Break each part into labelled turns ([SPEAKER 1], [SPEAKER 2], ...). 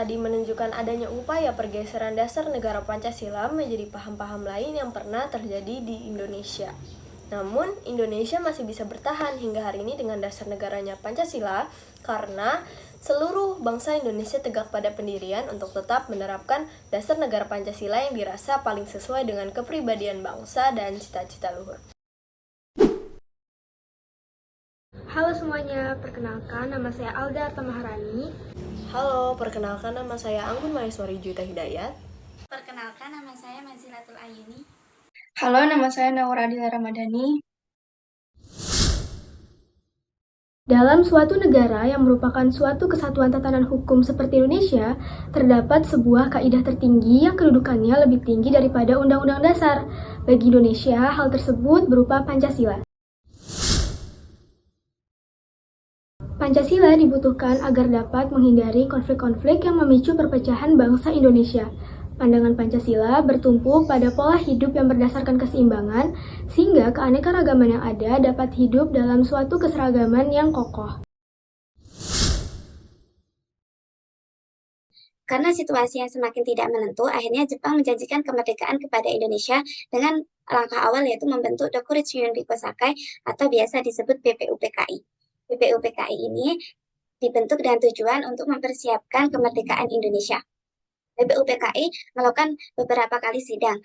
[SPEAKER 1] tadi menunjukkan adanya upaya pergeseran dasar negara Pancasila menjadi paham-paham lain yang pernah terjadi di Indonesia. Namun, Indonesia masih bisa bertahan hingga hari ini dengan dasar negaranya Pancasila karena seluruh bangsa Indonesia tegak pada pendirian untuk tetap menerapkan dasar negara Pancasila yang dirasa paling sesuai dengan kepribadian bangsa dan cita-cita luhur.
[SPEAKER 2] Halo semuanya, perkenalkan nama saya Alda Arta Maharani.
[SPEAKER 1] Halo, perkenalkan nama saya Anggun Maheswari Juta Hidayat.
[SPEAKER 3] Perkenalkan nama saya Mazilatul Ayuni.
[SPEAKER 4] Halo, nama saya Naura Adila Ramadhani.
[SPEAKER 2] Dalam suatu negara yang merupakan suatu kesatuan tatanan hukum seperti Indonesia, terdapat sebuah kaidah tertinggi yang kedudukannya lebih tinggi daripada Undang-Undang Dasar. Bagi Indonesia, hal tersebut berupa Pancasila. Pancasila dibutuhkan agar dapat menghindari konflik-konflik yang memicu perpecahan bangsa Indonesia. Pandangan Pancasila bertumpu pada pola hidup yang berdasarkan keseimbangan, sehingga keanekaragaman yang ada dapat hidup dalam suatu keseragaman yang kokoh.
[SPEAKER 3] Karena situasi yang semakin tidak menentu, akhirnya Jepang menjanjikan kemerdekaan kepada Indonesia dengan langkah awal yaitu membentuk Dokuritsu Yunriko Sakai atau biasa disebut BPUPKI. BPUPKI ini dibentuk dengan tujuan untuk mempersiapkan kemerdekaan Indonesia. BPUPKI melakukan beberapa kali sidang.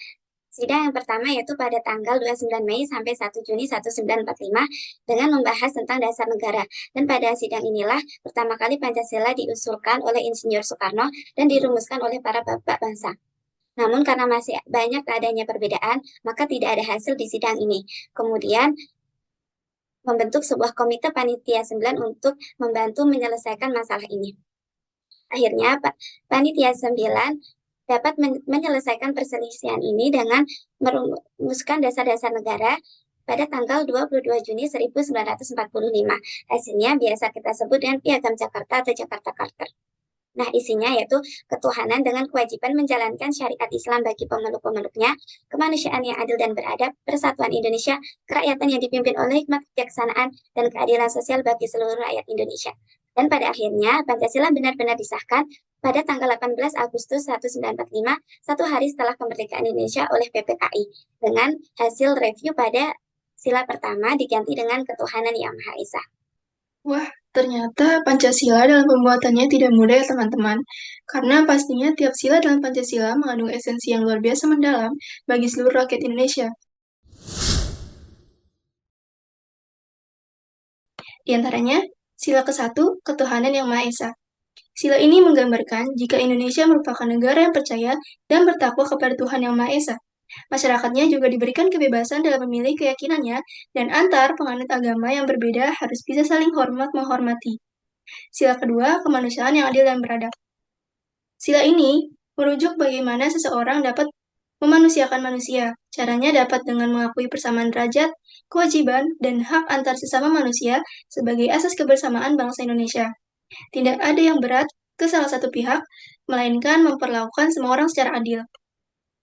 [SPEAKER 3] Sidang yang pertama yaitu pada tanggal 29 Mei sampai 1 Juni 1945 dengan membahas tentang dasar negara. Dan pada sidang inilah pertama kali Pancasila diusulkan oleh Insinyur Soekarno dan dirumuskan oleh para bapak bangsa. Namun karena masih banyak adanya perbedaan, maka tidak ada hasil di sidang ini. Kemudian membentuk sebuah komite panitia 9 untuk membantu menyelesaikan masalah ini. Akhirnya, panitia 9 dapat menyelesaikan perselisihan ini dengan merumuskan dasar-dasar negara pada tanggal 22 Juni 1945. Hasilnya biasa kita sebut dengan Piagam Jakarta atau Jakarta Charter. Nah, isinya yaitu ketuhanan dengan kewajiban menjalankan syariat Islam bagi pemeluk-pemeluknya, kemanusiaan yang adil dan beradab, persatuan Indonesia, kerakyatan yang dipimpin oleh hikmat kebijaksanaan, dan keadilan sosial bagi seluruh rakyat Indonesia. Dan pada akhirnya, Pancasila benar-benar disahkan pada tanggal 18 Agustus 1945, satu hari setelah kemerdekaan Indonesia oleh PPKI, dengan hasil review pada sila pertama diganti dengan ketuhanan yang Maha Esa.
[SPEAKER 4] Wah, ternyata Pancasila dalam pembuatannya tidak mudah ya teman-teman, karena pastinya tiap sila dalam Pancasila mengandung esensi yang luar biasa mendalam bagi seluruh rakyat Indonesia. Di antaranya, sila ke-1, ketuhanan yang Maha Esa. Sila ini menggambarkan jika Indonesia merupakan negara yang percaya dan bertakwa kepada Tuhan yang Maha Esa. Masyarakatnya juga diberikan kebebasan dalam memilih keyakinannya, dan antar penganut agama yang berbeda harus bisa saling hormat menghormati. Sila kedua, kemanusiaan yang adil dan beradab. Sila ini merujuk bagaimana seseorang dapat memanusiakan manusia. Caranya dapat dengan mengakui persamaan derajat, kewajiban, dan hak antar sesama manusia sebagai asas kebersamaan bangsa Indonesia. Tidak ada yang berat ke salah satu pihak, melainkan memperlakukan semua orang secara adil.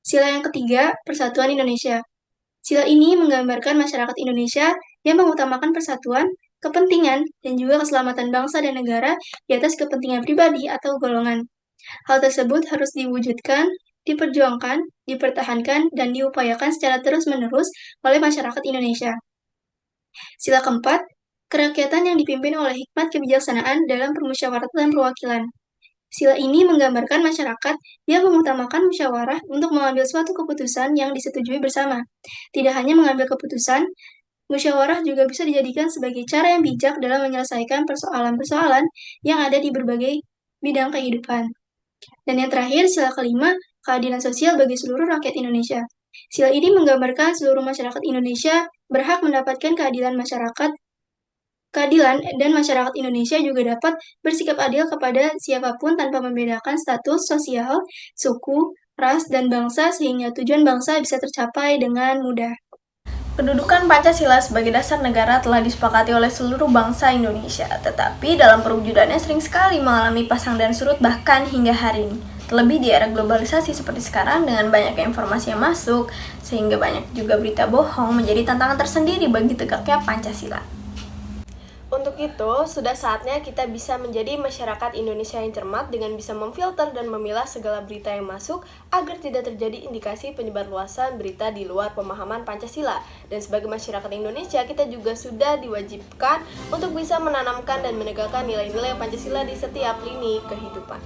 [SPEAKER 4] Sila yang ketiga, Persatuan Indonesia. Sila ini menggambarkan masyarakat Indonesia yang mengutamakan persatuan, kepentingan, dan juga keselamatan bangsa dan negara di atas kepentingan pribadi atau golongan. Hal tersebut harus diwujudkan, diperjuangkan, dipertahankan, dan diupayakan secara terus-menerus oleh masyarakat Indonesia. Sila keempat, kerakyatan yang dipimpin oleh hikmat kebijaksanaan dalam permusyawaratan perwakilan. Sila ini menggambarkan masyarakat yang mengutamakan musyawarah untuk mengambil suatu keputusan yang disetujui bersama. Tidak hanya mengambil keputusan, musyawarah juga bisa dijadikan sebagai cara yang bijak dalam menyelesaikan persoalan-persoalan yang ada di berbagai bidang kehidupan. Dan yang terakhir, sila kelima, keadilan sosial bagi seluruh rakyat Indonesia. Sila ini menggambarkan seluruh masyarakat Indonesia berhak mendapatkan keadilan dan masyarakat Indonesia juga dapat bersikap adil kepada siapapun tanpa membedakan status sosial, suku, ras, dan bangsa sehingga tujuan bangsa bisa tercapai dengan mudah.
[SPEAKER 1] Kedudukan Pancasila sebagai dasar negara telah disepakati oleh seluruh bangsa Indonesia, tetapi dalam perwujudannya sering sekali mengalami pasang dan surut bahkan hingga hari ini. Terlebih di era globalisasi seperti sekarang dengan banyaknya informasi yang masuk, sehingga banyak juga berita bohong menjadi tantangan tersendiri bagi tegaknya Pancasila. Untuk itu, sudah saatnya kita bisa menjadi masyarakat Indonesia yang cermat dengan bisa memfilter dan memilah segala berita yang masuk agar tidak terjadi indikasi penyebarluasan berita di luar pemahaman Pancasila. Dan sebagai masyarakat Indonesia, kita juga sudah diwajibkan untuk bisa menanamkan dan menegakkan nilai-nilai Pancasila di setiap lini kehidupan.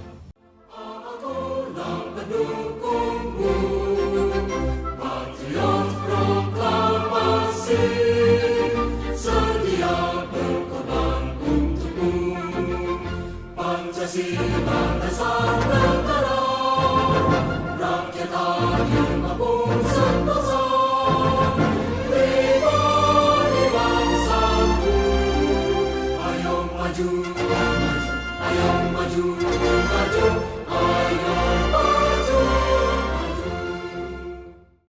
[SPEAKER 5] Maju, maju, maju, maju, maju.